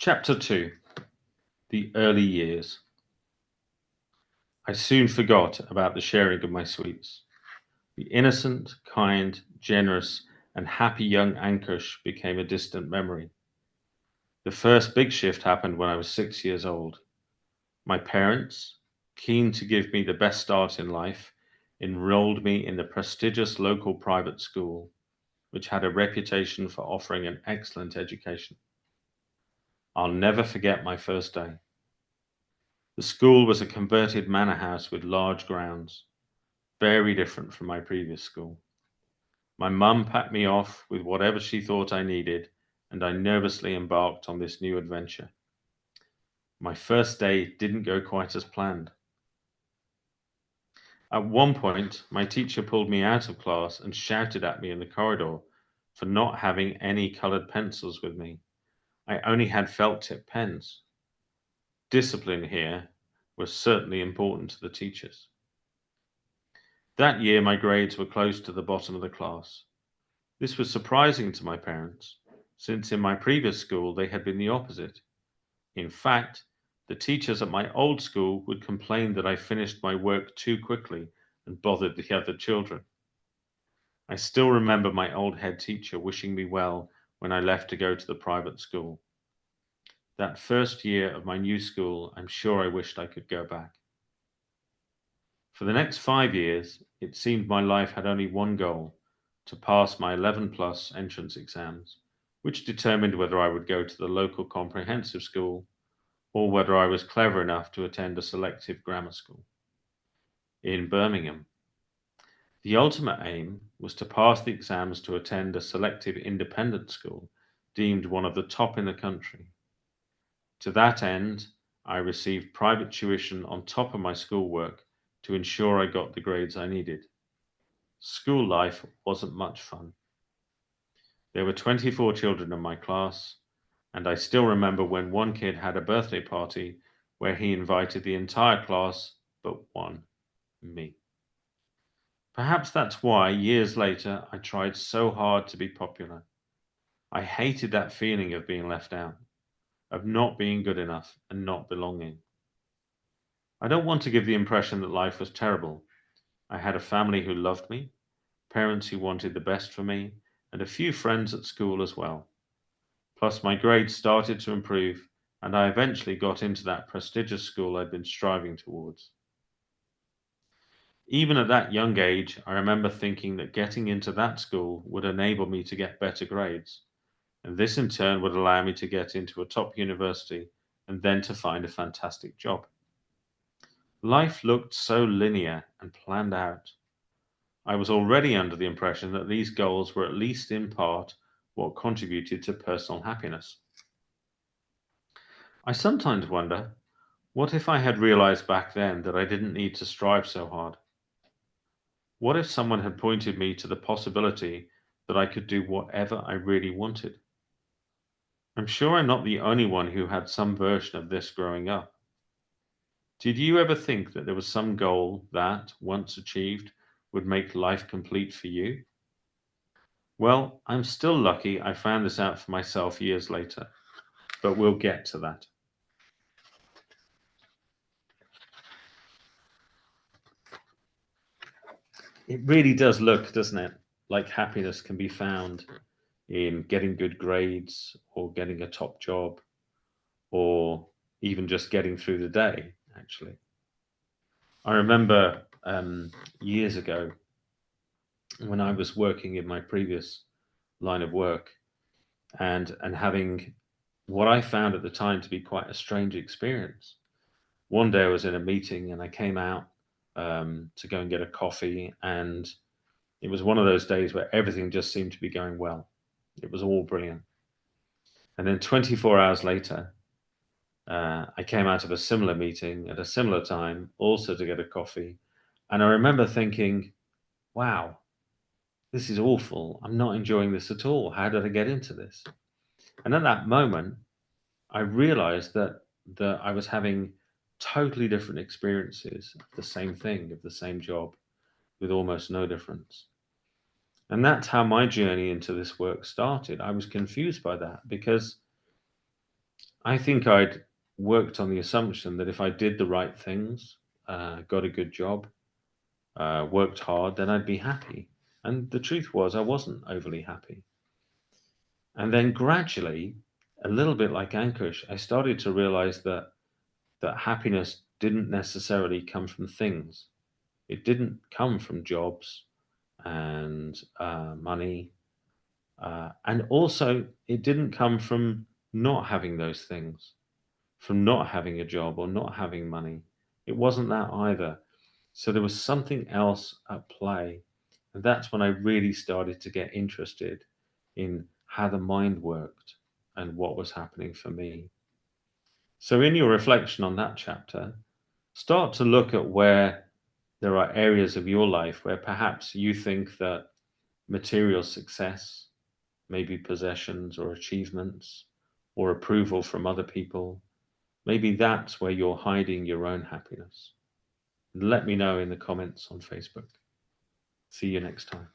Chapter 2: The Early Years. I soon forgot about the sharing of my sweets. The innocent, kind, generous, and happy young Ankush became a distant memory. The first big shift happened when I was 6 years old. My parents, keen to give me the best start in life, enrolled me in the prestigious local private school, which had a reputation for offering an excellent education. I'll never forget my first day. The school was a converted manor house with large grounds, very different from my previous school. My mum packed me off with whatever she thought I needed, and I nervously embarked on this new adventure. My first day didn't go quite as planned. At one point, my teacher pulled me out of class and shouted at me in the corridor for not having any coloured pencils with me. I only had felt tip pens. Discipline here was certainly important to the teachers. That year, my grades were close to the bottom of the class. This was surprising to my parents, since in my previous school they had been the opposite. In fact, the teachers at my old school would complain that I finished my work too quickly and bothered the other children. I still remember my old head teacher wishing me well when I left to go to the private school. That first year of my new school, I'm sure I wished I could go back. For the next 5 years, it seemed my life had only one goal: to pass my 11 plus entrance exams, which determined whether I would go to the local comprehensive school or whether I was clever enough to attend a selective grammar school in Birmingham. The ultimate aim was to pass the exams to attend a selective independent school deemed one of the top in the country. To that end, I received private tuition on top of my schoolwork to ensure I got the grades I needed. School life wasn't much fun. There were 24 children in my class, and I still remember when one kid had a birthday party where he invited the entire class but one, me. Perhaps that's why, years later, I tried so hard to be popular. I hated that feeling of being left out, of not being good enough and not belonging. I don't want to give the impression that life was terrible. I had a family who loved me, parents who wanted the best for me, and a few friends at school as well. Plus, my grades started to improve, and I eventually got into that prestigious school I'd been striving towards. Even at that young age, I remember thinking that getting into that school would enable me to get better grades, and this in turn would allow me to get into a top university and then to find a fantastic job. Life looked so linear and planned out. I was already under the impression that these goals were at least in part what contributed to personal happiness. I sometimes wonder, what if I had realized back then that I didn't need to strive so hard? What if someone had pointed me to the possibility that I could do whatever I really wanted? I'm sure I'm not the only one who had some version of this growing up. Did you ever think that there was some goal that, once achieved, would make life complete for you? Well, I'm still lucky I found this out for myself years later, but we'll get to that. It really does look, doesn't it, like happiness can be found in getting good grades or getting a top job or even just getting through the day, actually. I remember years ago when I was working in my previous line of work and having what I found at the time to be quite a strange experience. One day I was in a meeting and I came out to go and get a coffee, and it was one of those days where everything just seemed to be going well. It was all brilliant. And then 24 hours later, I came out of a similar meeting at a similar time, also to get a coffee. And I remember thinking, wow, this is awful. I'm not enjoying this at all. How did I get into this? And at that moment, I realized that I was having totally different experiences of the same thing, of the same job, with almost no difference. And that's how my journey into this work started. I was confused by that because I think I'd worked on the assumption that if I did the right things, got a good job, worked hard, then I'd be happy. And the truth was, I wasn't overly happy. And then gradually, a little bit like Ankush, I started to realize that happiness didn't necessarily come from things. It didn't come from jobs and money. And also, it didn't come from not having those things, from not having a job or not having money. It wasn't that either. So there was something else at play. And that's when I really started to get interested in how the mind worked and what was happening for me. So, in your reflection on that chapter, start to look at where there are areas of your life where perhaps you think that material success, maybe possessions or achievements or approval from other people, maybe that's where you're hiding your own happiness. Let me know in the comments on Facebook. See you next time.